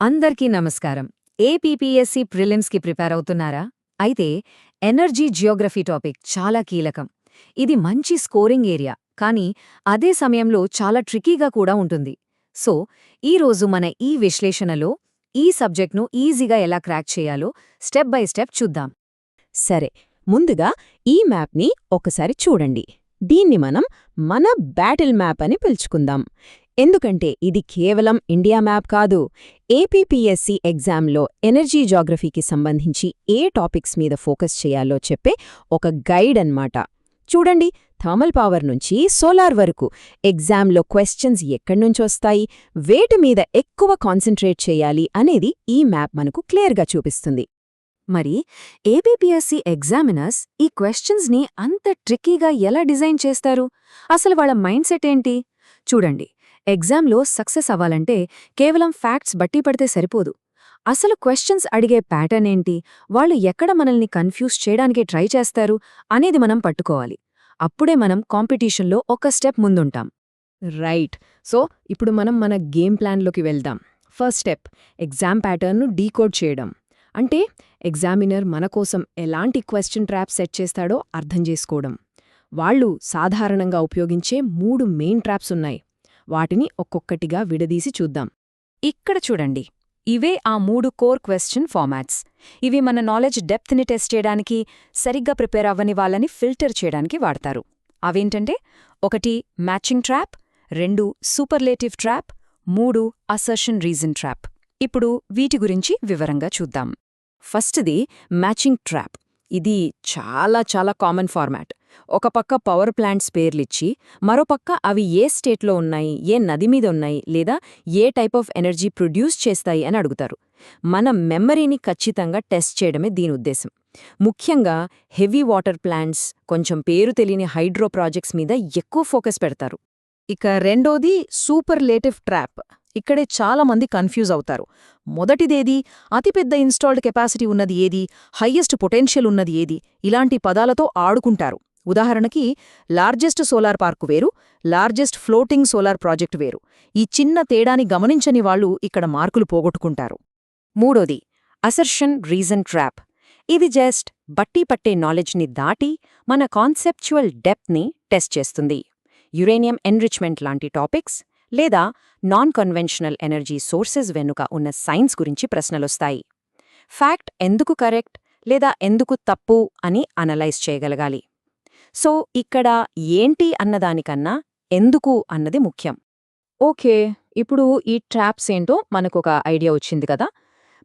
అందరికీ నమస్కారం. APPSC ప్రిలిమ్స్కి prepare అవుతున్నారా? అయితే ఎనర్జీ జియోగ్రఫీ టాపిక్ చాలా కీలకం. ఇది మంచి స్కోరింగ్ ఏరియా, కానీ అదే సమయంలో చాలా ట్రికీగా కూడా ఉంటుంది. సో, ఈరోజు మన ఈ విశ్లేషణలో ఈ సబ్జెక్ట్ను ఈజీగా ఎలా క్రాక్ చేయాలో స్టెప్ బై స్టెప్ చూద్దాం. సరే, ముందుగా ఈ మ్యాప్ని ఒకసారి చూడండి. దీన్ని మనం మన బ్యాటిల్ మ్యాప్ అని పిలుచుకుందాం. ఎందుకంటే ఇది కేవలం ఇండియా మ్యాప్ కాదు, ఏపీపీఎస్సీ ఎగ్జామ్లో ఎనర్జీ జాగ్రఫీకి సంబంధించి ఏ టాపిక్స్ మీద ఫోకస్ చేయాలో చెప్పే ఒక గైడ్ అన్నమాట. చూడండి, థర్మల్ పవర్ నుంచి సోలార్ వరకు ఎగ్జామ్లో క్వశ్చన్స్ ఎక్కడ్నుంచొస్తాయి, వేటి మీద ఎక్కువ కాన్సంట్రేట్ చేయాలి అనేది ఈ మ్యాప్ మనకు క్లియర్గా చూపిస్తుంది. మరి ఏపీపీఎస్సీ ఎగ్జామినర్స్ ఈ క్వశ్చన్స్ని అంత ట్రిక్కీగా ఎలా డిజైన్ చేస్తారు? అసలు వాళ్ళ మైండ్ సెట్ ఏంటి? చూడండి, ఎగ్జామ్లో సక్సెస్ అవ్వాలంటే కేవలం ఫ్యాక్ట్స్ బట్టి పడితే సరిపోదు. అసలు క్వశ్చన్స్ అడిగే ప్యాటర్న్ ఏంటి, వాళ్ళు ఎక్కడ మనల్ని కన్ఫ్యూజ్ చేయడానికి ట్రై చేస్తారు అనేది మనం పట్టుకోవాలి. అప్పుడే మనం కాంపిటీషన్లో ఒక స్టెప్ ముందుంటాం. రైట్. సో ఇప్పుడు మనం మన గేమ్ ప్లాన్లోకి వెళ్దాం. ఫస్ట్ స్టెప్, ఎగ్జామ్ ప్యాటర్న్ను డీకోడ్ చేయడం. అంటే ఎగ్జామినర్ మన కోసం ఎలాంటి క్వశ్చన్ ట్రాప్ సెట్ చేస్తాడో అర్థం చేసుకోవడం. వాళ్ళు సాధారణంగా ఉపయోగించే 3 మెయిన్ ట్రాప్స్ ఉన్నాయి. వాటిని ఒక్కొక్కటిగా విడదీసి చూద్దాం. ఇక్కడ చూడండి, ఇవే ఆ 3 కోర్ క్వశ్చన్ ఫార్మాట్స్. ఇవి మన నాలెడ్జ్ డెప్త్ని టెస్ట్ చేయడానికి, సరిగ్గా ప్రిపేర్ అవ్వని వాళ్ళని ఫిల్టర్ చేయడానికి వాడతారు. అవేంటంటే 1 matching trap, 2 superlative trap, 3 assertion reason trap. ఇప్పుడు వీటి గురించి వివరంగా చూద్దాం. ఫస్ట్ది మ్యాచింగ్ ట్రాప్. ఇది చాలా కామన్ ఫార్మాట్. ఒక పక్క పవర్ ప్లాంట్స్ పేర్లిచ్చి, మరోపక్క అవి ఏ స్టేట్లో ఉన్నాయి, ఏ నది మీద ఉన్నాయి, లేదా ఏ టైప్ ఆఫ్ ఎనర్జీ ప్రొడ్యూస్ చేస్తాయి అని అడుగుతారు. మన మెమరీని ఖచ్చితంగా టెస్ట్ చేయడమే దీని ఉద్దేశం. ముఖ్యంగా హెవీ వాటర్ ప్లాంట్స్, కొంచెం పేరు తెలియని హైడ్రో ప్రాజెక్ట్స్ మీద ఎక్కువ ఫోకస్ పెడతారు. ఇక రెండోది సూపర్లేటివ్ ట్రాప్. ఇక్కడే చాలా మంది కన్ఫ్యూజ్ అవుతారు. మొదటిదేది, అతిపెద్ద ఇన్స్టాల్డ్ కెపాసిటీ ఉన్నది ఏది, హయ్యెస్ట్ పొటెన్షియల్ ఉన్నది ఏది, ఇలాంటి పదాలతో ఆడుకుంటారు. ఉదాహరణకి, లార్జెస్ట్ సోలార్ పార్కు వేరు, లార్జెస్ట్ ఫ్లోటింగ్ సోలార్ ప్రాజెక్టు వేరు. ఈ చిన్న తేడాని గమనించని వాళ్ళు ఇక్కడ మార్కులు పోగొట్టుకుంటారు. మూడోది అసర్షన్ రీజన్ ట్రాప్. ఇది జస్ట్ బట్టి పట్టే నాలెడ్జ్ని దాటి మన కాన్సెప్చువల్ డెప్త్ని టెస్ట్ చేస్తుంది. యురేనియం ఎన్రిచ్మెంట్ లాంటి టాపిక్స్, లేదా నాన్ కన్వెన్షనల్ ఎనర్జీ సోర్సెస్ వెనుక ఉన్న సైన్స్ గురించి ప్రశ్నలొస్తాయి. ఫ్యాక్ట్ ఎందుకు కరెక్ట్ లేదా ఎందుకు తప్పు అని అనలైజ్ చేయగలగాలి. సో ఇక్కడ ఏంటి అన్నదానికన్నా ఎందుకు అన్నది ముఖ్యం. ఓకే, ఇప్పుడు ఈ ట్రాప్స్ ఏంటో మనకొక ఐడియా వచ్చింది కదా.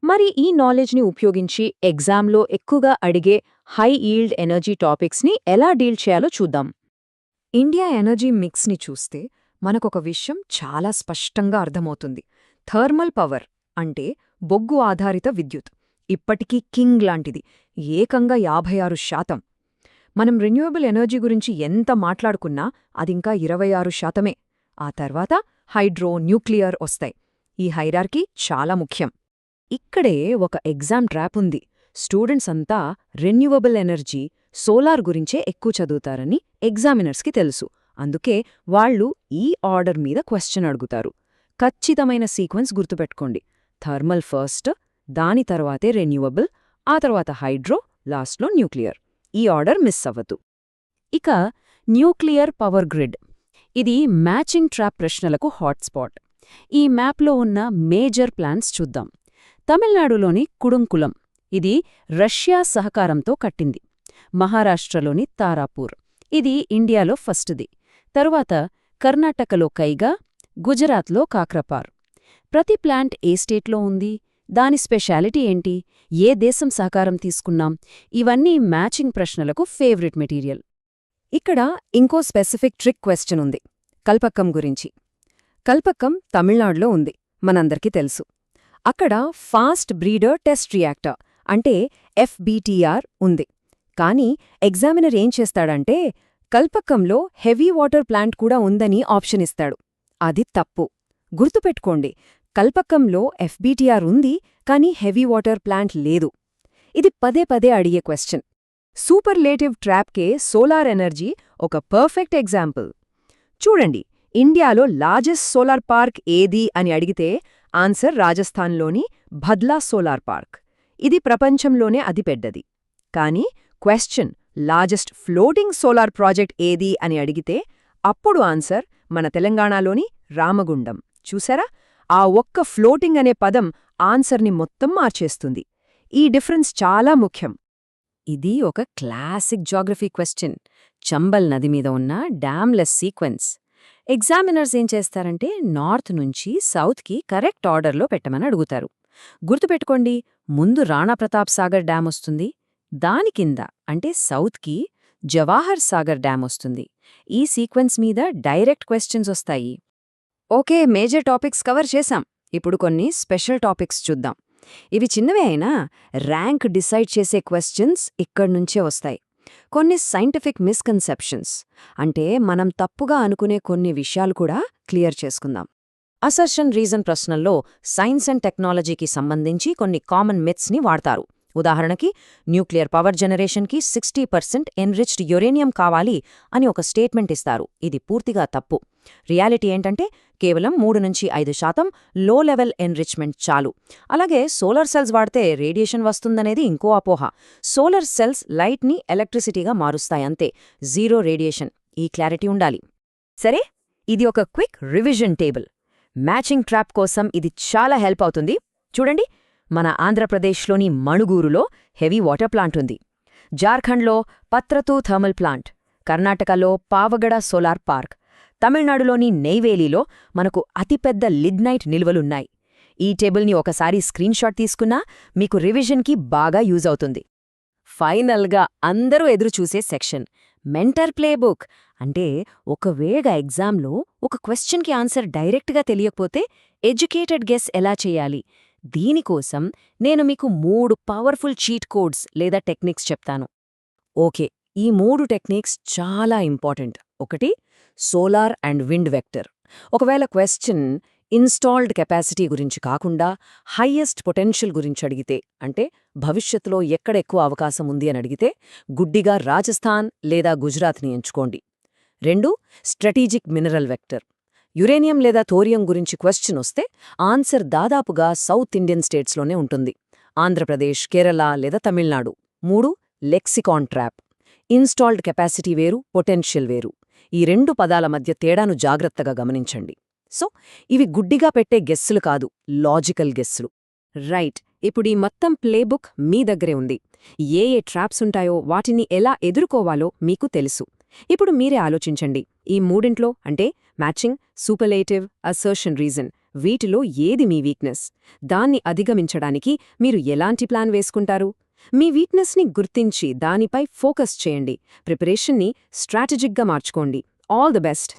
మరి ఈ నాలెడ్జ్ని ఉపయోగించి ఎగ్జామ్లో ఎక్కువగా అడిగే హై ఈల్డ్ ఎనర్జీ టాపిక్స్ని ఎలా డీల్ చేయాలో చూద్దాం. ఇండియా ఎనర్జీ మిక్స్ని చూస్తే మనకొక విషయం చాలా స్పష్టంగా అర్థమవుతుంది. థర్మల్ పవర్ అంటే బొగ్గు ఆధారిత విద్యుత్ ఇప్పటికీ కింగ్ లాంటిది, ఏకంగా 56%. మనం రెన్యూవబుల్ ఎనర్జీ గురించి ఎంత మాట్లాడుకున్నా అదింకా 26%. ఆ తర్వాత హైడ్రో, న్యూక్లియర్ వస్తాయి. ఈ హైరార్కీ చాలా ముఖ్యం. ఇక్కడే ఒక ఎగ్జామ్ ట్రాప్ ఉంది. స్టూడెంట్స్ అంతా రెన్యూవబుల్ ఎనర్జీ, సోలార్ గురించే ఎక్కువ చదువుతారని ఎగ్జామినర్స్కి తెలుసు. అందుకే వాళ్ళు ఈ ఆర్డర్ మీద క్వశ్చన్ అడుగుతారు. ఖచ్చితమైన సీక్వెన్స్ గుర్తుపెట్టుకోండి. థర్మల్ ఫస్ట్, దాని తర్వాతే రెన్యూవబుల్, ఆ తర్వాత హైడ్రో, లాస్ట్లో న్యూక్లియర్. ఈ ఆర్డర్ మిస్ అవ్వదు. ఇక న్యూక్లియర్ పవర్ గ్రిడ్. ఇది మ్యాచింగ్ ట్రాప్ ప్రశ్నలకు హాట్స్పాట్. ఈ మ్యాప్లో ఉన్న మేజర్ ప్లాంట్స్ చూద్దాం. తమిళనాడులోని కుడుంకులం, ఇది రష్యా సహకారంతో కట్టింది. మహారాష్ట్రలోని తారాపూర్, ఇది ఇండియాలో ఫస్ట్ది. తరువాత కర్ణాటకలో కైగా, గుజరాత్లో కాక్రపార్. ప్రతి ప్లాంట్ ఏ స్టేట్లో ఉంది, దాని స్పెషాలిటీ ఏంటి, ఏ దేశం సహకారం తీసుకున్నాం, ఇవన్నీ మ్యాచింగ్ ప్రశ్నలకు ఫేవరెట్ మెటీరియల్. ఇక్కడ ఇంకో స్పెసిఫిక్ ట్రిక్ క్వశ్చన్ ఉంది, కల్పక్కం గురించి. కల్పక్కం తమిళనాడులో ఉంది, మనందరికీ తెలుసు. అక్కడ ఫాస్ట్ బ్రీడర్ టెస్ట్ రియాక్టర్ అంటే FBTR ఉంది. కానీ ఎగ్జామినర్ ఏం చేస్తాడంటే కల్పక్కంలో హెవీ వాటర్ ప్లాంట్ కూడా ఉందని ఆప్షన్ ఇస్తాడు. అది తప్పు. గుర్తుపెట్టుకోండి, కల్పక్కంలో FBTR ఉంది, కానీ హెవీ వాటర్ ప్లాంట్ లేదు. ఇది పదే అడిగే క్వశ్చన్. సూపర్లేటివ్ ట్రాప్కే సోలార్ ఎనర్జీ ఒక పర్ఫెక్ట్ ఎగ్జాంపుల్. చూడండి, ఇండియాలో లార్జెస్ట్ సోలార్ పార్క్ ఏది అని అడిగితే ఆన్సర్ రాజస్థాన్లోని భద్లా సోలార్ పార్క్. ఇది ప్రపంచంలోనే అతిపెద్దది. కానీ question largest floating solar project ఏది అని అడిగితే అప్పుడు ఆన్సర్ మన తెలంగాణలోని రామగుండం. చూసారా, ఆ ఒక్క ఫ్లోటింగ్ అనే పదం ఆన్సర్ని మొత్తం మార్చేస్తుంది. ఈ డిఫరెన్స్ చాలా ముఖ్యం. ఇది ఒక క్లాసిక్ జాగ్రఫీ క్వశ్చన్. చంబల్ నది మీద ఉన్న డ్యామ్లెస్ సీక్వెన్స్. ఎగ్జామినర్స్ ఏం చేస్తారంటే నార్త్ నుంచి సౌత్కి కరెక్ట్ ఆర్డర్లో పెట్టమని అడుగుతారు. గుర్తుపెట్టుకోండి, ముందు రాణా ప్రతాప్ సాగర్ డ్యామ్ వస్తుంది, దాని కింద అంటే సౌత్కి జవాహర్ సాగర్ డ్యామ్ వస్తుంది. ఈ సీక్వెన్స్ మీద డైరెక్ట్ క్వశ్చన్స్ వస్తాయి. ఓకే, మేజర్ టాపిక్స్ కవర్ చేశాం. ఇప్పుడు కొన్ని స్పెషల్ టాపిక్స్ చూద్దాం. ఇవి చిన్నవే అయినా ర్యాంక్ డిసైడ్ చేసే క్వశ్చన్స్ ఇక్కడ్నుంచే వస్తాయి. కొన్ని సైంటిఫిక్ మిస్కన్సెప్షన్స్, అంటే మనం తప్పుగా అనుకునే కొన్ని విషయాలు కూడా క్లియర్ చేసుకుందాం. అసర్షన్ రీజన్ ప్రశ్నల్లో సైన్స్ అండ్ టెక్నాలజీకి సంబంధించి కొన్ని కామన్ మిత్స్ని వాడతారు. ఉదాహరణకి, న్యూక్లియర్ పవర్ జనరేషన్కి 60% ఎన్రిచ్డ్ యురేనియం కావాలి అని ఒక స్టేట్మెంట్ ఇస్తారు. ఇది పూర్తిగా తప్పు. రియాలిటీ ఏంటంటే కేవలం 3-5% లో లెవెల్ ఎన్రిచ్మెంట్ చాలు. అలాగే సోలార్ సెల్స్ వాడితే రేడియేషన్ వస్తుందనేది ఇంకో అపోహ. సోలార్ సెల్స్ లైట్ని ఎలక్ట్రిసిటీగా మారుస్తాయంతే, జీరో రేడియేషన్. ఈ క్లారిటీ ఉండాలి. సరే, ఇది ఒక quick revision table. Matching trap కోసం ఇది చాలా హెల్ప్ అవుతుంది. చూడండి, మన ఆంధ్రప్రదేశ్లోని మణుగూరులో హెవీ వాటర్ ప్లాంట్ ఉంది, జార్ఖండ్లో పత్రతూ థర్మల్ ప్లాంట్, కర్ణాటకలో పావగడ సోలార్ పార్క్, తమిళనాడులోని నెయ్వేలీలో మనకు అతిపెద్ద లిగ్నైట్ నిల్వలున్నాయి. ఈ టేబుల్ని ఒకసారి స్క్రీన్షాట్ తీసుకున్నా మీకు రివిజన్కి బాగా యూజ్ అవుతుంది. ఫైనల్గా అందరూ ఎదురుచూసే సెక్షన్, మెంటర్ ప్లేబుక్. అంటే ఒకవేళ ఎగ్జామ్లో ఒక క్వశ్చన్కి ఆన్సర్ డైరెక్ట్గా తెలియకపోతే ఎడ్యుకేటెడ్ గెస్ ఎలా చేయాలి? దీనికోసం నేను మీకు 3 పవర్ఫుల్ చీట్ కోడ్స్ లేదా టెక్నిక్స్ చెప్తాను. ఓకే, ఈ 3 టెక్నిక్స్ చాలా ఇంపార్టెంట్. ఒకటి, సోలార్ అండ్ విండ్ వెక్టర్. ఒకవేళ క్వశ్చన్ ఇన్స్టాల్డ్ కెపాసిటీ గురించి కాకుండా హైయెస్ట్ పొటెన్షియల్ గురించి అడిగితే, అంటే భవిష్యత్తులో ఎక్కడ ఎక్కువ అవకాశం ఉంది అని అడిగితే గుడ్డిగా రాజస్థాన్ లేదా గుజరాత్ని ఎంచుకోండి. 2, స్ట్రాటజిక్ మినరల్ వెక్టర్. యురేనియం లేదా థోరియం గురించి క్వశ్చన్ వస్తే ఆన్సర్ దాదాపుగా సౌత్ ఇండియన్ స్టేట్స్లోనే ఉంటుంది, ఆంధ్రప్రదేశ్, కేరళ లేదా Tamil Nadu. 3, lexicon trap. Installed capacity వేరు, పొటెన్షియల్ వేరు. ఈ 2 పదాల మధ్య తేడాను జాగ్రత్తగా గమనించండి. సో ఇవి గుడ్డిగా పెట్టే గెస్సులు కాదు, లాజికల్ గెస్సులు. రైట్, ఇప్పుడు ఈ మొత్తం ప్లేబుక్ మీ దగ్గరే ఉంది. ఏ ట్రాప్స్ ఉంటాయో వాటిని ఎలా ఎదుర్కోవాలో మీకు తెలుసు. ఇప్పుడు మీరే ఆలోచించండి, ఈ 3 అంటే మ్యాచింగ్, సూపర్లేటివ్, అసర్షన్ రీజన్, వీటిలో ఏది మీ వీక్నెస్? దాన్ని అధిగమించడానికి మీరు ఎలాంటి ప్లాన్ వేసుకుంటారు? మీ వీక్నెస్ని గుర్తించి దానిపై ఫోకస్ చేయండి. ప్రిపరేషన్ని స్ట్రాటజిక్గా మార్చుకోండి. All the best.